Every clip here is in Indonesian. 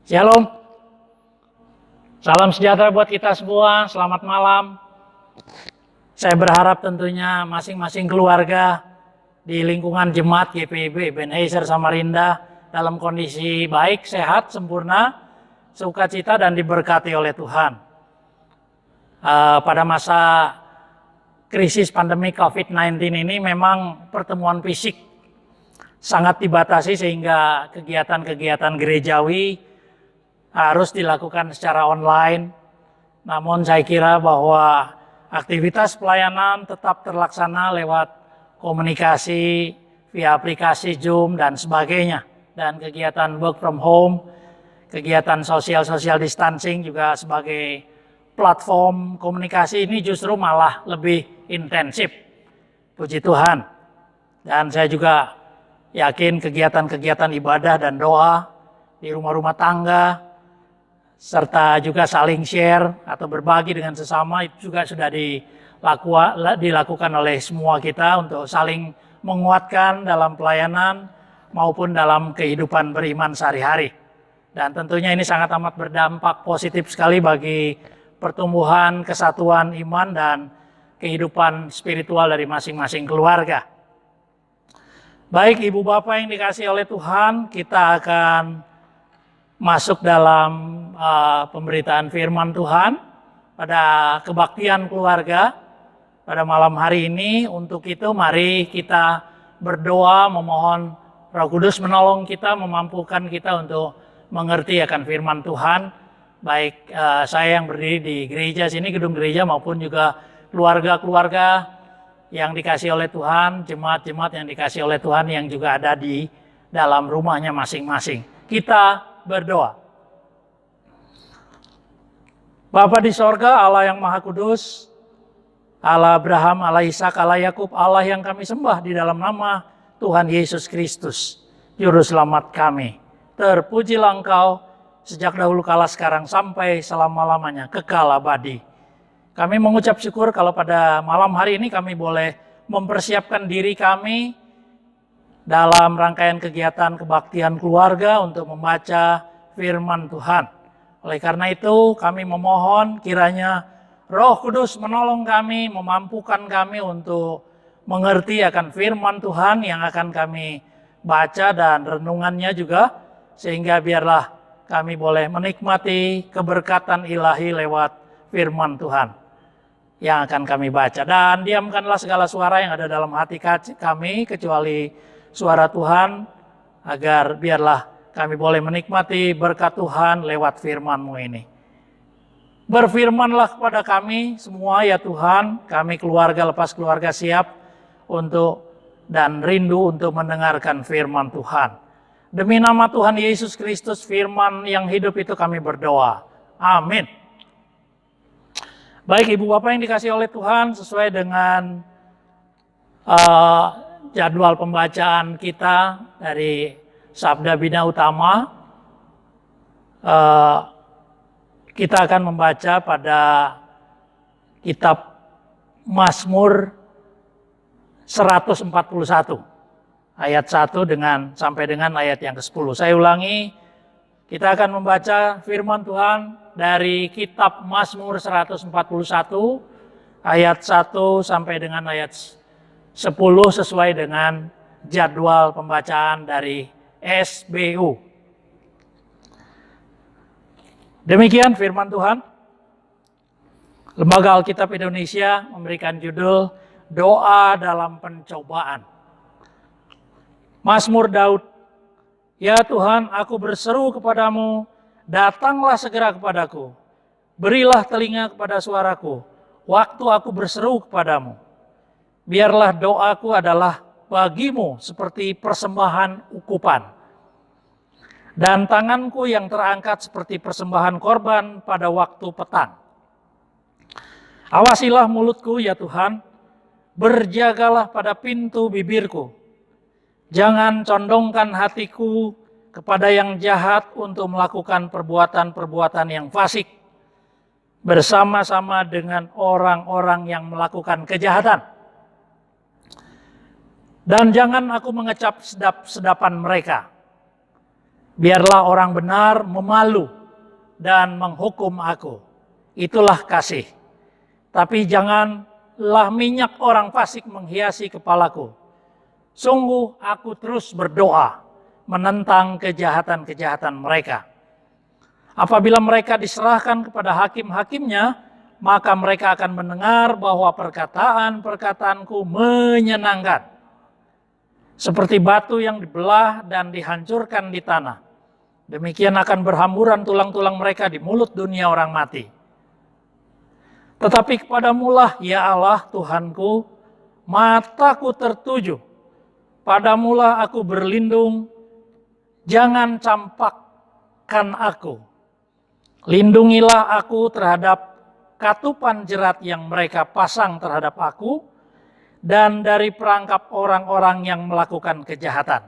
Shalom, salam sejahtera buat kita semua, selamat malam. Saya berharap tentunya masing-masing keluarga di lingkungan jemaat GPIB Ebenezer Samarinda dalam kondisi baik, sehat, sempurna, sukacita dan diberkati oleh Tuhan. Pada masa krisis pandemi COVID-19 ini memang pertemuan fisik sangat dibatasi sehingga kegiatan-kegiatan gerejawi harus dilakukan secara online. Namun saya kira bahwa aktivitas pelayanan tetap terlaksana lewat komunikasi via aplikasi Zoom dan sebagainya. Dan kegiatan work from home, kegiatan social distancing juga sebagai platform komunikasi ini justru malah lebih intensif. Puji Tuhan. Dan saya juga yakin kegiatan-kegiatan ibadah dan doa di rumah-rumah tangga, serta juga saling share atau berbagi dengan sesama itu juga sudah dilakukan oleh semua kita untuk saling menguatkan dalam pelayanan maupun dalam kehidupan beriman sehari-hari. Dan tentunya ini sangat amat berdampak positif sekali bagi pertumbuhan, kesatuan iman dan kehidupan spiritual dari masing-masing keluarga. Baik Ibu Bapak yang dikasihi oleh Tuhan, kita akan masuk dalam pemberitaan firman Tuhan pada kebaktian keluarga pada malam hari ini. Untuk itu mari kita berdoa memohon Roh Kudus menolong kita, memampukan kita untuk mengerti akan firman Tuhan. Baik saya yang berdiri di gereja sini, gedung gereja, maupun juga keluarga-keluarga yang dikasihi oleh Tuhan, jemaat-jemaat yang dikasihi oleh Tuhan yang juga ada di dalam rumahnya masing-masing. Kita berdoa. Bapa di sorga, Allah yang Maha Kudus, Allah Abraham, Allah Ishak, Allah Yakub, Allah yang kami sembah di dalam nama Tuhan Yesus Kristus, Juru Selamat kami. Terpujilah Engkau sejak dahulu kala, sekarang sampai selama-lamanya, kekal abadi. Kami mengucap syukur kalau pada malam hari ini kami boleh mempersiapkan diri kami dalam rangkaian kegiatan kebaktian keluarga untuk membaca firman Tuhan. Oleh karena itu kami memohon kiranya Roh Kudus menolong kami, memampukan kami untuk mengerti akan firman Tuhan yang akan kami baca dan renungannya juga, sehingga biarlah kami boleh menikmati keberkatan ilahi lewat firman Tuhan yang akan kami baca. Dan diamkanlah segala suara yang ada dalam hati kami kecuali suara Tuhan, agar biarlah kami boleh menikmati berkat Tuhan lewat firman-Mu ini. Berfirmanlah kepada kami semua ya Tuhan, kami keluarga lepas keluarga siap untuk dan rindu untuk mendengarkan firman Tuhan. Demi nama Tuhan Yesus Kristus, firman yang hidup itu kami berdoa. Amin. Baik Ibu Bapak yang dikasihi oleh Tuhan, sesuai dengan jadwal pembacaan kita dari Sabda Bina Utama, kita akan membaca pada kitab Mazmur 141 ayat 1 sampai dengan ayat yang ke-10. Saya ulangi, kita akan membaca firman Tuhan dari kitab Mazmur 141 ayat 1 sampai dengan ayat 10 sesuai dengan jadwal pembacaan dari SBU. Demikian firman Tuhan. Lembaga Alkitab Indonesia memberikan judul Doa dalam Pencobaan. Mazmur Daud. Ya Tuhan, aku berseru kepadamu, datanglah segera kepadaku. Berilah telinga kepada suaraku, waktu aku berseru kepadamu. Biarlah doaku adalah bagimu seperti persembahan ukupan, dan tanganku yang terangkat seperti persembahan korban pada waktu petang. Awasilah mulutku ya Tuhan, berjagalah pada pintu bibirku. Jangan condongkan hatiku kepada yang jahat untuk melakukan perbuatan-perbuatan yang fasik bersama-sama dengan orang-orang yang melakukan kejahatan. Dan jangan aku mengecap sedap-sedapan mereka. Biarlah orang benar memalu dan menghukum aku. Itulah kasih. Tapi janganlah minyak orang fasik menghiasi kepalaku. Sungguh aku terus berdoa menentang kejahatan-kejahatan mereka. Apabila mereka diserahkan kepada hakim-hakimnya, maka mereka akan mendengar bahwa perkataan-perkataanku menyenangkan. Seperti batu yang dibelah dan dihancurkan di tanah. Demikian akan berhamburan tulang-tulang mereka di mulut dunia orang mati. Tetapi kepadamulah ya Allah Tuhanku, mataku tertuju. Padamulah aku berlindung, jangan campakkan aku. Lindungilah aku terhadap katupan jerat yang mereka pasang terhadap aku, dan dari perangkap orang-orang yang melakukan kejahatan.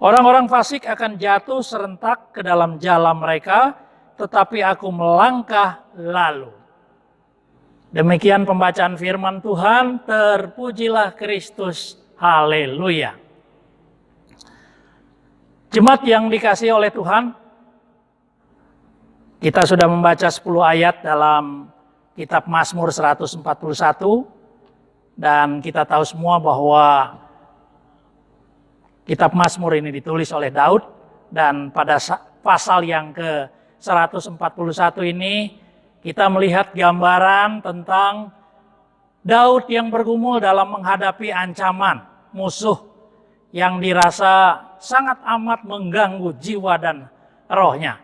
Orang-orang fasik akan jatuh serentak ke dalam jala mereka, tetapi aku melangkah lalu. Demikian pembacaan firman Tuhan, terpujilah Kristus, haleluya. Jemaat yang dikasihi oleh Tuhan, kita sudah membaca 10 ayat dalam kitab Mazmur 141, dan kita tahu semua bahwa kitab Mazmur ini ditulis oleh Daud, dan pada pasal yang ke-141 ini kita melihat gambaran tentang Daud yang bergumul dalam menghadapi ancaman musuh yang dirasa sangat amat mengganggu jiwa dan rohnya.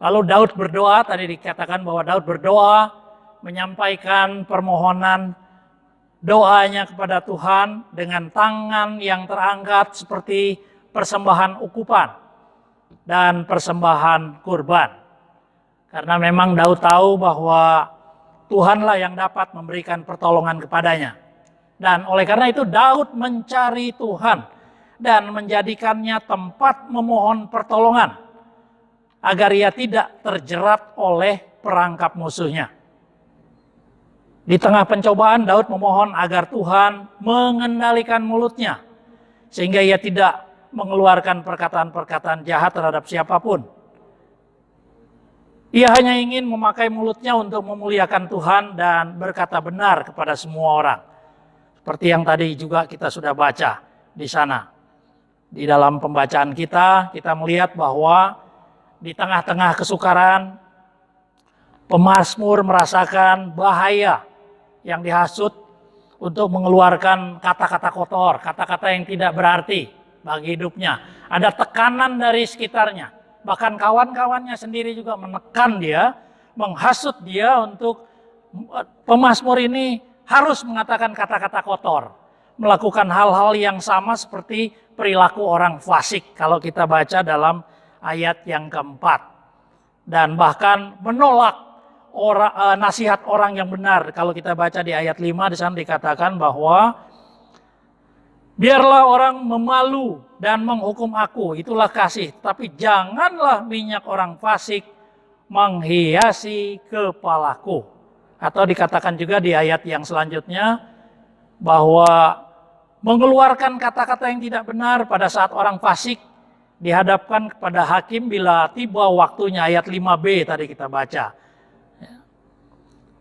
Lalu Daud berdoa, tadi dikatakan bahwa Daud berdoa menyampaikan permohonan doanya kepada Tuhan dengan tangan yang terangkat seperti persembahan ukupan dan persembahan kurban. Karena memang Daud tahu bahwa Tuhanlah yang dapat memberikan pertolongan kepadanya. Dan oleh karena itu Daud mencari Tuhan dan menjadikannya tempat memohon pertolongan agar ia tidak terjerat oleh perangkap musuhnya. Di tengah pencobaan, Daud memohon agar Tuhan mengendalikan mulutnya, sehingga ia tidak mengeluarkan perkataan-perkataan jahat terhadap siapapun. Ia hanya ingin memakai mulutnya untuk memuliakan Tuhan dan berkata benar kepada semua orang. Seperti yang tadi juga kita sudah baca di sana. Di dalam pembacaan kita melihat bahwa di tengah-tengah kesukaran, pemazmur merasakan bahaya yang dihasut untuk mengeluarkan kata-kata kotor, kata-kata yang tidak berarti bagi hidupnya. Ada tekanan dari sekitarnya, bahkan kawan-kawannya sendiri juga menekan dia, menghasut dia untuk pemazmur ini harus mengatakan kata-kata kotor, melakukan hal-hal yang sama seperti perilaku orang fasik kalau kita baca dalam ayat yang keempat, dan bahkan menolak nasihat orang yang benar. Kalau kita baca di ayat 5 di sana dikatakan bahwa biarlah orang memalu dan menghukum aku, itulah kasih, tapi janganlah minyak orang fasik menghiasi kepalaku. Atau dikatakan juga di ayat yang selanjutnya bahwa mengeluarkan kata-kata yang tidak benar pada saat orang fasik dihadapkan kepada hakim bila tiba waktunya, ayat 5b tadi kita baca.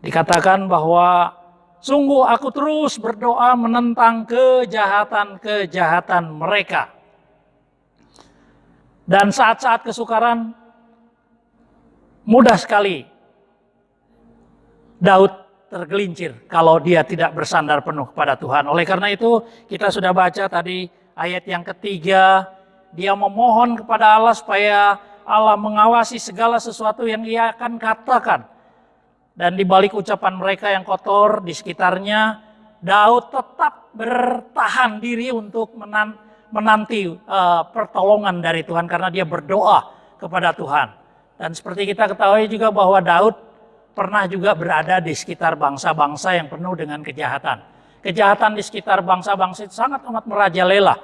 Dikatakan bahwa sungguh aku terus berdoa menentang kejahatan-kejahatan mereka. Dan saat-saat kesukaran mudah sekali Daud tergelincir kalau dia tidak bersandar penuh kepada Tuhan. Oleh karena itu kita sudah baca tadi ayat yang ketiga, dia memohon kepada Allah supaya Allah mengawasi segala sesuatu yang ia akan katakan. Dan di balik ucapan mereka yang kotor di sekitarnya, Daud tetap bertahan diri untuk menanti pertolongan dari Tuhan karena dia berdoa kepada Tuhan. Dan seperti kita ketahui juga bahwa Daud pernah juga berada di sekitar bangsa-bangsa yang penuh dengan kejahatan. Kejahatan di sekitar bangsa-bangsa itu sangat amat merajalela.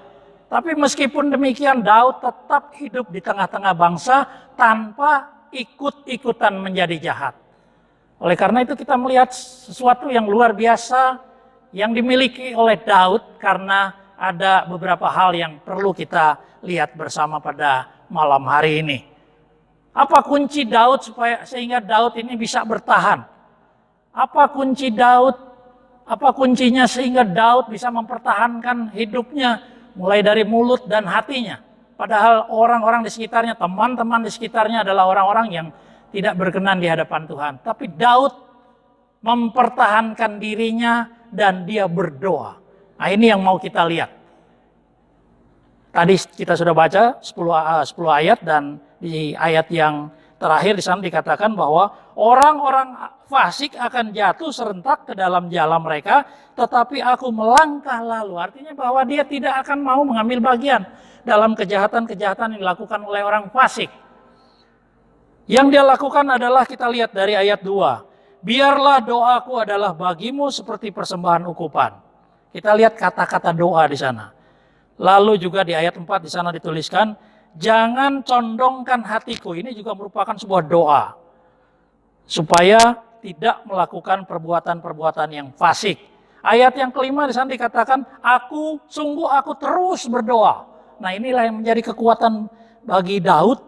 Tapi meskipun demikian Daud tetap hidup di tengah-tengah bangsa tanpa ikut-ikutan menjadi jahat. Oleh karena itu kita melihat sesuatu yang luar biasa yang dimiliki oleh Daud karena ada beberapa hal yang perlu kita lihat bersama pada malam hari ini. Apa kunci Daud sehingga Daud ini bisa bertahan? Apa kunci Daud? Apa kuncinya sehingga Daud bisa mempertahankan hidupnya mulai dari mulut dan hatinya? Padahal orang-orang di sekitarnya, teman-teman di sekitarnya adalah orang-orang yang tidak berkenan di hadapan Tuhan. Tapi Daud mempertahankan dirinya dan dia berdoa. Nah, ini yang mau kita lihat. Tadi kita sudah baca 10 ayat, dan di ayat yang terakhir di sana dikatakan bahwa orang-orang fasik akan jatuh serentak ke dalam jalan mereka, tetapi aku melangkah lalu. Artinya bahwa dia tidak akan mau mengambil bagian dalam kejahatan-kejahatan yang dilakukan oleh orang fasik. Yang dia lakukan adalah kita lihat dari ayat 2. Biarlah doaku adalah bagimu seperti persembahan ukupan. Kita lihat kata-kata doa di sana. Lalu juga di ayat 4 di sana dituliskan, jangan condongkan hatiku. Ini juga merupakan sebuah doa. Supaya tidak melakukan perbuatan-perbuatan yang fasik. Ayat yang kelima di sana dikatakan, aku terus berdoa. Nah, inilah yang menjadi kekuatan bagi Daud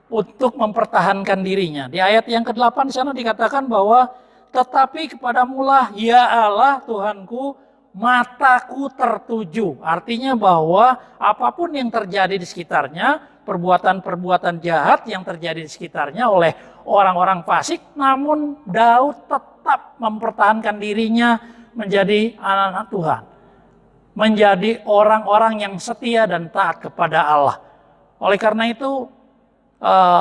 untuk mempertahankan dirinya. Di ayat yang ke-8 di sana dikatakan bahwa, tetapi kepadamulah ya Allah Tuhanku, mataku tertuju. Artinya bahwa apapun yang terjadi di sekitarnya, perbuatan-perbuatan jahat yang terjadi di sekitarnya oleh orang-orang fasik, namun Daud tetap mempertahankan dirinya menjadi anak-anak Tuhan. Menjadi orang-orang yang setia dan taat kepada Allah. Oleh karena itu,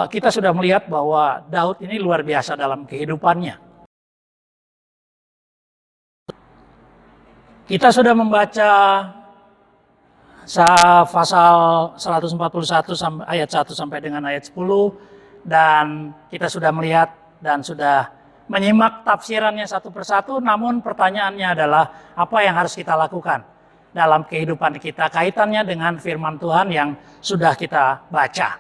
kita sudah melihat bahwa Daud ini luar biasa dalam kehidupannya. Kita sudah membaca pasal 141 ayat 1 sampai dengan ayat 10, dan kita sudah melihat dan sudah menyimak tafsirannya satu persatu. Namun pertanyaannya adalah, apa yang harus kita lakukan dalam kehidupan kita kaitannya dengan firman Tuhan yang sudah kita baca?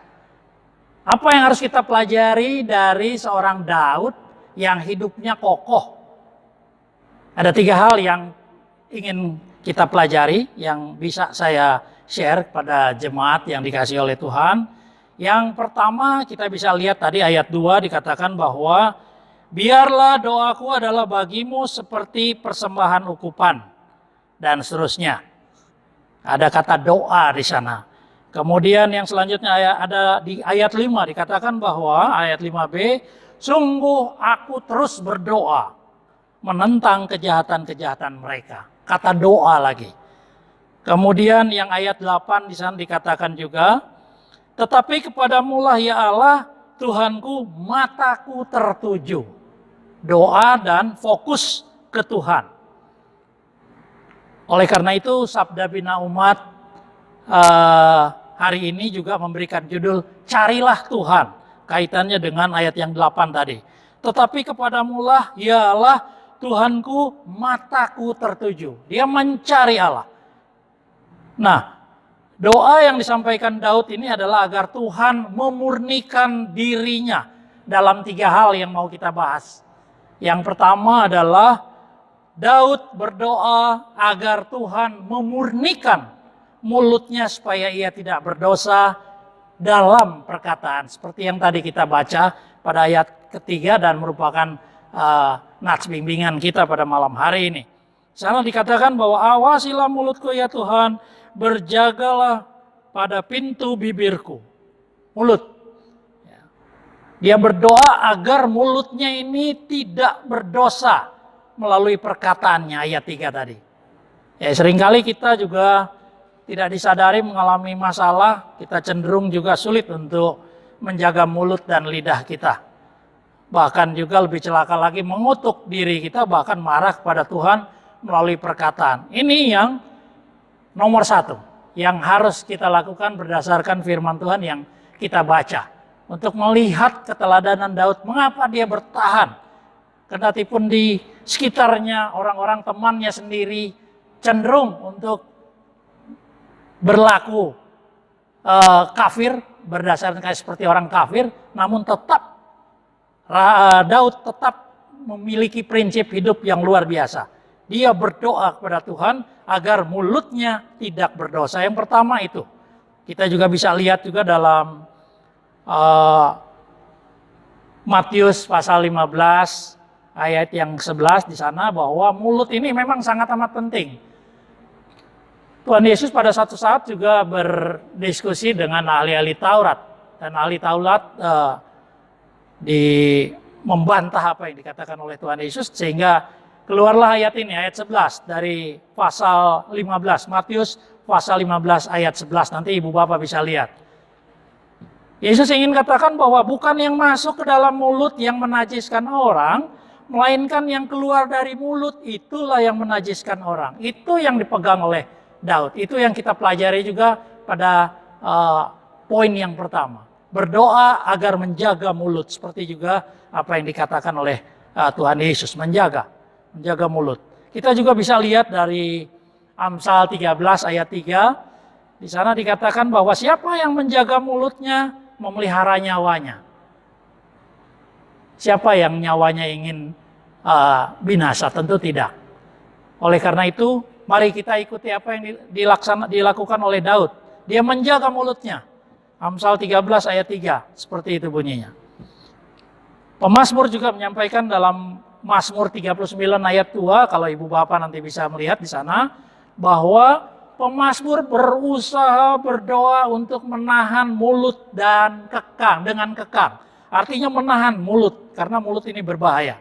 Apa yang harus kita pelajari dari seorang Daud yang hidupnya kokoh? Ada 3 hal yang ingin kita pelajari yang bisa saya share kepada jemaat yang dikasihi oleh Tuhan. Yang pertama, kita bisa lihat tadi ayat 2 dikatakan bahwa biarlah doaku adalah bagimu seperti persembahan ukupan, dan seterusnya. Ada kata doa di sana. Kemudian yang selanjutnya ada di ayat 5 dikatakan bahwa ayat 5b, sungguh aku terus berdoa menentang kejahatan-kejahatan mereka. Kata doa lagi. Kemudian yang ayat 8 di sana dikatakan juga, tetapi kepadamulah ya Allah Tuhanku, mataku tertuju. Doa dan fokus ke Tuhan. Oleh karena itu Sabda Bina Umat hari ini juga memberikan judul Carilah Tuhan. Kaitannya dengan ayat yang 8 tadi. Tetapi kepadamulah ya Allah Tuhanku, mataku tertuju. Dia mencari Allah. Nah, doa yang disampaikan Daud ini adalah agar Tuhan memurnikan dirinya dalam 3 hal yang mau kita bahas. Yang pertama adalah Daud berdoa agar Tuhan memurnikan mulutnya supaya ia tidak berdosa dalam perkataan. Seperti yang tadi kita baca pada ayat ketiga dan merupakan nats bimbingan kita pada malam hari ini. Sana dikatakan bahwa awasilah mulutku ya Tuhan, berjagalah pada pintu bibirku. Mulut. Dia berdoa agar mulutnya ini tidak berdosa melalui perkataannya, ayat 3 tadi. Ya, seringkali kita juga tidak disadari mengalami masalah, kita cenderung juga sulit untuk menjaga mulut dan lidah kita. Bahkan juga lebih celaka lagi mengutuk diri kita, bahkan marah kepada Tuhan melalui perkataan. Ini yang nomor 1 yang harus kita lakukan berdasarkan firman Tuhan yang kita baca. Untuk melihat keteladanan Daud, mengapa dia bertahan. Kendatipun di sekitarnya orang-orang temannya sendiri cenderung untuk berlaku kafir, berdasarkan seperti orang kafir, namun tetap Daud tetap memiliki prinsip hidup yang luar biasa. Dia berdoa kepada Tuhan agar mulutnya tidak berdosa. Yang pertama itu. Kita juga bisa lihat juga dalam Matius pasal 15 ayat yang 11 di sana bahwa mulut ini memang sangat amat penting. Tuhan Yesus pada satu saat juga berdiskusi dengan ahli-ahli Taurat, dan ahli Taurat membantah apa yang dikatakan oleh Tuhan Yesus, sehingga keluarlah ayat ini, ayat 11 dari pasal 15, Matius pasal 15 ayat 11, nanti ibu bapak bisa lihat. Yesus ingin katakan bahwa bukan yang masuk ke dalam mulut yang menajiskan orang, melainkan yang keluar dari mulut itulah yang menajiskan orang. Itu yang dipegang oleh Daud, itu yang kita pelajari juga pada poin yang pertama. Berdoa agar menjaga mulut, seperti juga apa yang dikatakan oleh Tuhan Yesus, menjaga mulut. Kita juga bisa lihat dari Amsal 13 ayat 3, di sana dikatakan bahwa siapa yang menjaga mulutnya memelihara nyawanya. Siapa yang nyawanya ingin binasa? Tentu tidak. Oleh karena itu, mari kita ikuti apa yang dilakukan oleh Daud. Dia menjaga mulutnya. Amsal 13 ayat 3, seperti itu bunyinya. Pemazmur juga menyampaikan dalam Mazmur 39 ayat 2, kalau ibu bapak nanti bisa melihat di sana, bahwa pemazmur berusaha berdoa untuk menahan mulut dan dengan kekang. Artinya menahan mulut, karena mulut ini berbahaya.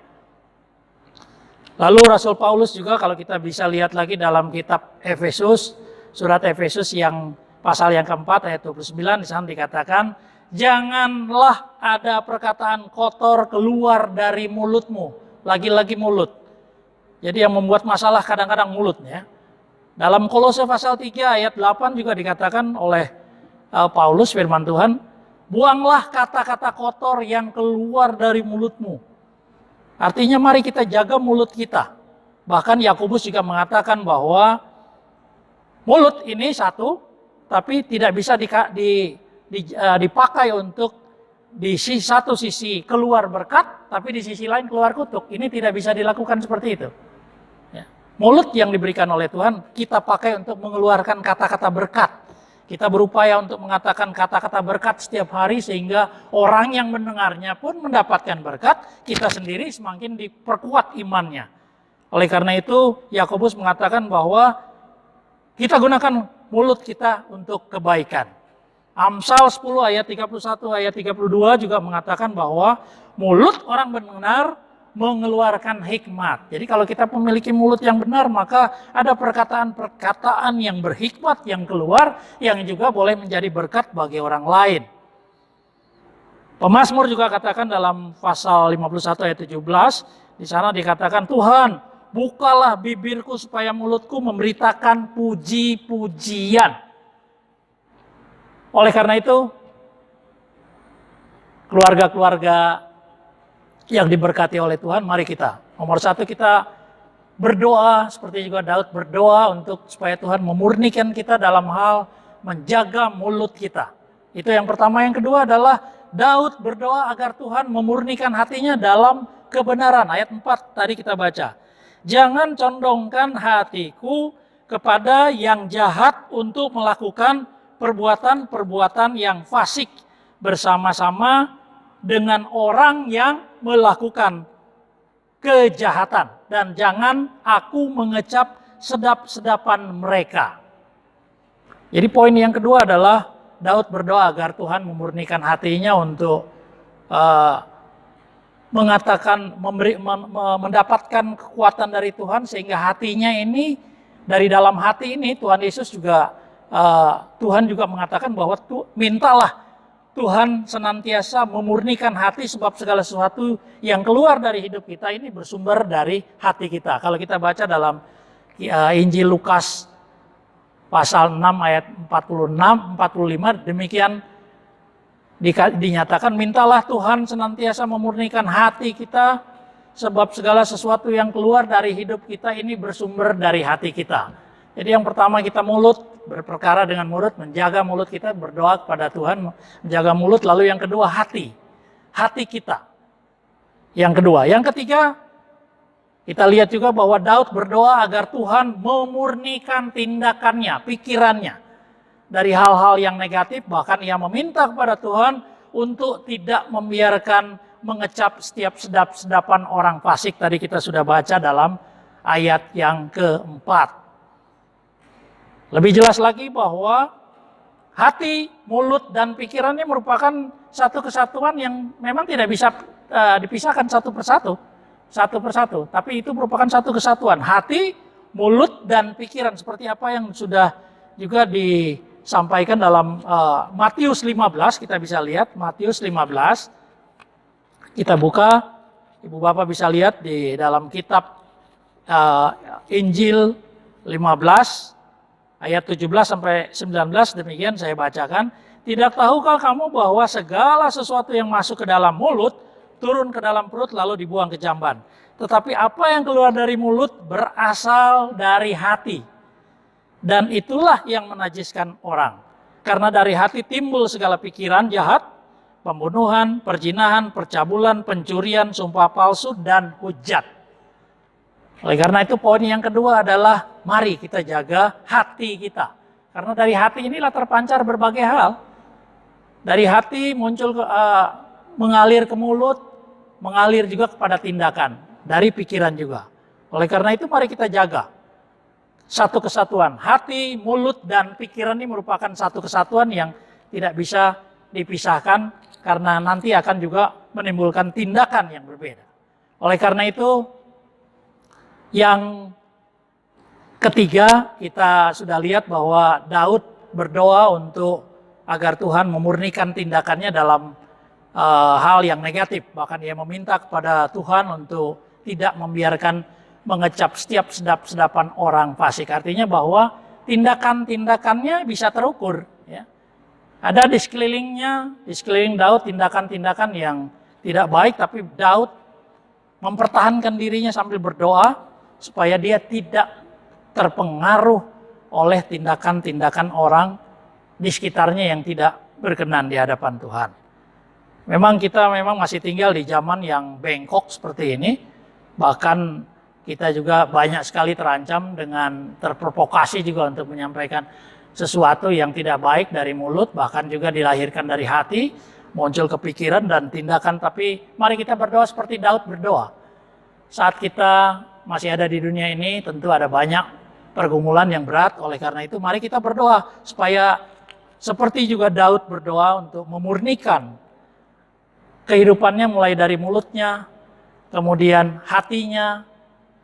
Lalu Rasul Paulus juga kalau kita bisa lihat lagi dalam kitab Efesus, surat Efesus yang pasal yang keempat ayat 29, di sana dikatakan, janganlah ada perkataan kotor keluar dari mulutmu. Lagi-lagi mulut. Jadi yang membuat masalah kadang-kadang mulutnya. Dalam Kolose pasal 3 ayat 8 juga dikatakan oleh Paulus firman Tuhan, buanglah kata-kata kotor yang keluar dari mulutmu. Artinya mari kita jaga mulut kita. Bahkan Yakobus juga mengatakan bahwa mulut ini satu, tapi tidak bisa dipakai untuk di satu sisi keluar berkat, tapi di sisi lain keluar kutuk. Ini tidak bisa dilakukan seperti itu. Ya. Mulut yang diberikan oleh Tuhan, kita pakai untuk mengeluarkan kata-kata berkat. Kita berupaya untuk mengatakan kata-kata berkat setiap hari, sehingga orang yang mendengarnya pun mendapatkan berkat, kita sendiri semakin diperkuat imannya. Oleh karena itu, Yakobus mengatakan bahwa kita gunakan mulut kita untuk kebaikan. Amsal 10 ayat 31 ayat 32 juga mengatakan bahwa mulut orang benar mengeluarkan hikmat. Jadi kalau kita memiliki mulut yang benar, maka ada perkataan-perkataan yang berhikmat yang keluar, yang juga boleh menjadi berkat bagi orang lain. Pemazmur juga katakan dalam pasal 51 ayat 17, di sana dikatakan, Tuhan, bukalah bibirku supaya mulutku memberitakan puji-pujian. Oleh karena itu, keluarga-keluarga yang diberkati oleh Tuhan, mari kita. Nomor satu, kita berdoa, seperti juga Daud berdoa untuk supaya Tuhan memurnikan kita dalam hal menjaga mulut kita. Itu yang pertama. Yang kedua adalah Daud berdoa agar Tuhan memurnikan hatinya dalam kebenaran. Ayat 4 tadi kita baca. Jangan condongkan hatiku kepada yang jahat untuk melakukan perbuatan-perbuatan yang fasik bersama-sama dengan orang yang melakukan kejahatan, dan jangan aku mengecap sedap-sedapan mereka. Jadi poin yang kedua adalah Daud berdoa agar Tuhan memurnikan hatinya untuk mendapatkan kekuatan dari Tuhan, sehingga hatinya ini, dari dalam hati ini Tuhan Yesus juga Tuhan juga mengatakan bahwa mintalah Tuhan senantiasa memurnikan hati, sebab segala sesuatu yang keluar dari hidup kita ini bersumber dari hati kita. Kalau kita baca dalam Injil Lukas pasal 6 ayat 46-45, demikian dinyatakan, mintalah Tuhan senantiasa memurnikan hati kita, sebab segala sesuatu yang keluar dari hidup kita ini bersumber dari hati kita. Jadi yang pertama, kita mulut, berperkara dengan mulut, menjaga mulut kita, berdoa kepada Tuhan, menjaga mulut. Lalu yang kedua, hati kita. Yang kedua, yang ketiga, kita lihat juga bahwa Daud berdoa agar Tuhan memurnikan tindakannya, pikirannya. dari hal-hal yang negatif, bahkan ia meminta kepada Tuhan untuk tidak membiarkan mengecap setiap sedap-sedapan orang fasik. Tadi kita sudah baca dalam ayat yang keempat. Lebih jelas lagi bahwa hati, mulut, dan pikirannya merupakan satu kesatuan yang memang tidak bisa dipisahkan satu persatu. Tapi itu merupakan satu kesatuan. Hati, mulut, dan pikiran. Seperti apa yang sudah juga disampaikan dalam Matius 15, kita bisa lihat Matius 15. Kita buka, Ibu Bapak bisa lihat di dalam kitab Injil 15 ayat 17 sampai 19, demikian saya bacakan. Tidak tahukah kamu bahwa segala sesuatu yang masuk ke dalam mulut turun ke dalam perut lalu dibuang ke jamban. Tetapi apa yang keluar dari mulut berasal dari hati. Dan itulah yang menajiskan orang. Karena dari hati timbul segala pikiran jahat, pembunuhan, perzinahan, percabulan, pencurian, sumpah palsu, dan hujat. Oleh karena itu poin yang kedua adalah mari kita jaga hati kita. Karena dari hati inilah terpancar berbagai hal. Dari hati muncul mengalir ke mulut, mengalir juga kepada tindakan. Dari pikiran juga. Oleh karena itu mari kita jaga satu kesatuan. Hati, mulut, dan pikiran ini merupakan satu kesatuan yang tidak bisa dipisahkan. Karena nanti akan juga menimbulkan tindakan yang berbeda. Oleh karena itu, yang ketiga kita sudah lihat bahwa Daud berdoa untuk agar Tuhan memurnikan tindakannya dalam hal yang negatif. Bahkan ia meminta kepada Tuhan untuk tidak membiarkan mengecap setiap sedap-sedapan orang fasik. Artinya bahwa tindakan-tindakannya bisa terukur. Ya. Ada di sekeliling Daud tindakan-tindakan yang tidak baik, tapi Daud mempertahankan dirinya sambil berdoa supaya dia tidak terpengaruh oleh tindakan-tindakan orang di sekitarnya yang tidak berkenan di hadapan Tuhan. Memang kita masih tinggal di zaman yang bengkok seperti ini, bahkan kita juga banyak sekali terancam dengan terprovokasi juga untuk menyampaikan sesuatu yang tidak baik dari mulut, bahkan juga dilahirkan dari hati, muncul kepikiran dan tindakan. Tapi mari kita berdoa seperti Daud berdoa. Saat kita masih ada di dunia ini, tentu ada banyak pergumulan yang berat. Oleh karena itu mari kita berdoa supaya seperti juga Daud berdoa untuk memurnikan kehidupannya mulai dari mulutnya, kemudian hatinya,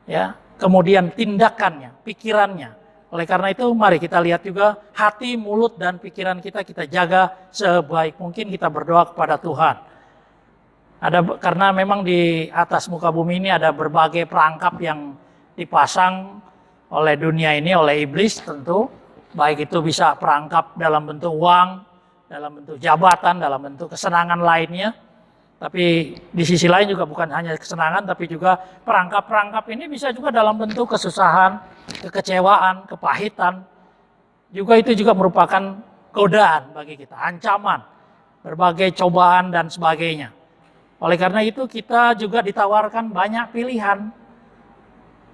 ya, kemudian tindakannya, pikirannya. Oleh karena itu mari kita lihat juga hati, mulut, dan pikiran kita jaga sebaik mungkin, kita berdoa kepada Tuhan. Karena memang di atas muka bumi ini ada berbagai perangkap yang dipasang oleh dunia ini, oleh iblis tentu. Baik itu bisa perangkap dalam bentuk uang, dalam bentuk jabatan, dalam bentuk kesenangan lainnya. Tapi di sisi lain juga bukan hanya kesenangan, tapi juga perangkap-perangkap ini bisa juga dalam bentuk kesusahan, kekecewaan, kepahitan. Juga itu juga merupakan godaan bagi kita, ancaman, berbagai cobaan dan sebagainya. Oleh karena itu kita juga ditawarkan banyak pilihan.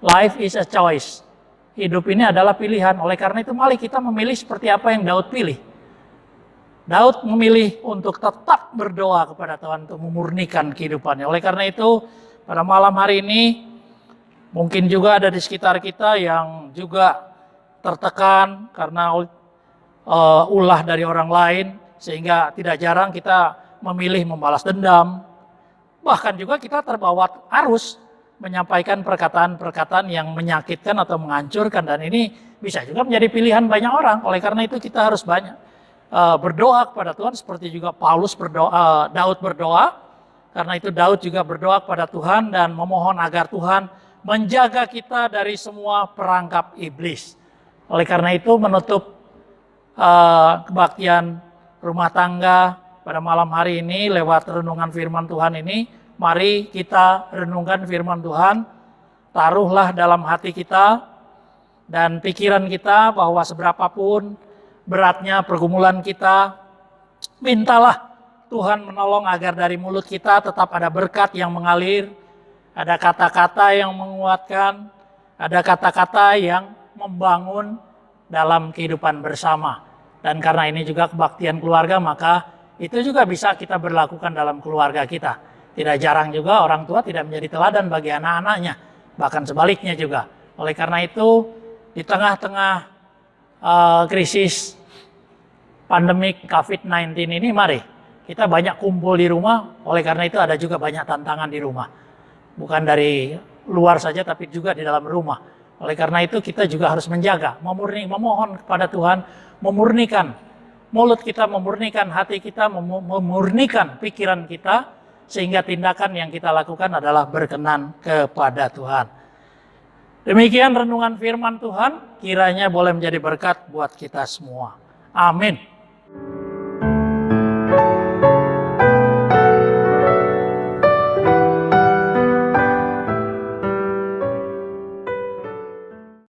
Life is a choice. Hidup ini adalah pilihan. Oleh karena itu mari kita memilih seperti apa yang Daud pilih. Daud memilih untuk tetap berdoa kepada Tuhan untuk memurnikan kehidupannya. Oleh karena itu pada malam hari ini mungkin juga ada di sekitar kita yang juga tertekan karena ulah dari orang lain, sehingga tidak jarang kita memilih membalas dendam. Bahkan juga kita terbawa arus menyampaikan perkataan-perkataan yang menyakitkan atau menghancurkan, dan ini bisa juga menjadi pilihan banyak orang. Oleh karena itu kita harus banyak berdoa kepada Tuhan seperti juga Daud berdoa. Karena itu Daud juga berdoa kepada Tuhan dan memohon agar Tuhan menjaga kita dari semua perangkap iblis. Oleh karena itu menutup kebaktian rumah tangga pada malam hari ini lewat renungan firman Tuhan ini, mari kita renungkan firman Tuhan, taruhlah dalam hati kita dan pikiran kita bahwa seberapapun beratnya pergumulan kita, mintalah Tuhan menolong agar dari mulut kita tetap ada berkat yang mengalir, ada kata-kata yang menguatkan, ada kata-kata yang membangun dalam kehidupan bersama. Dan karena ini juga kebaktian keluarga, maka itu juga bisa kita berlakukan dalam keluarga kita. Tidak jarang juga orang tua tidak menjadi teladan bagi anak-anaknya, bahkan sebaliknya juga. Oleh karena itu, di tengah-tengah krisis pandemik COVID-19 ini, mari kita banyak kumpul di rumah. Oleh karena itu ada juga banyak tantangan di rumah. Bukan dari luar saja, tapi juga di dalam rumah. Oleh karena itu kita juga harus menjaga, memohon kepada Tuhan, memurnikan mulut kita, memurnikan hati kita, memurnikan pikiran kita, sehingga tindakan yang kita lakukan adalah berkenan kepada Tuhan. Demikian renungan firman Tuhan, kiranya boleh menjadi berkat buat kita semua. Amin.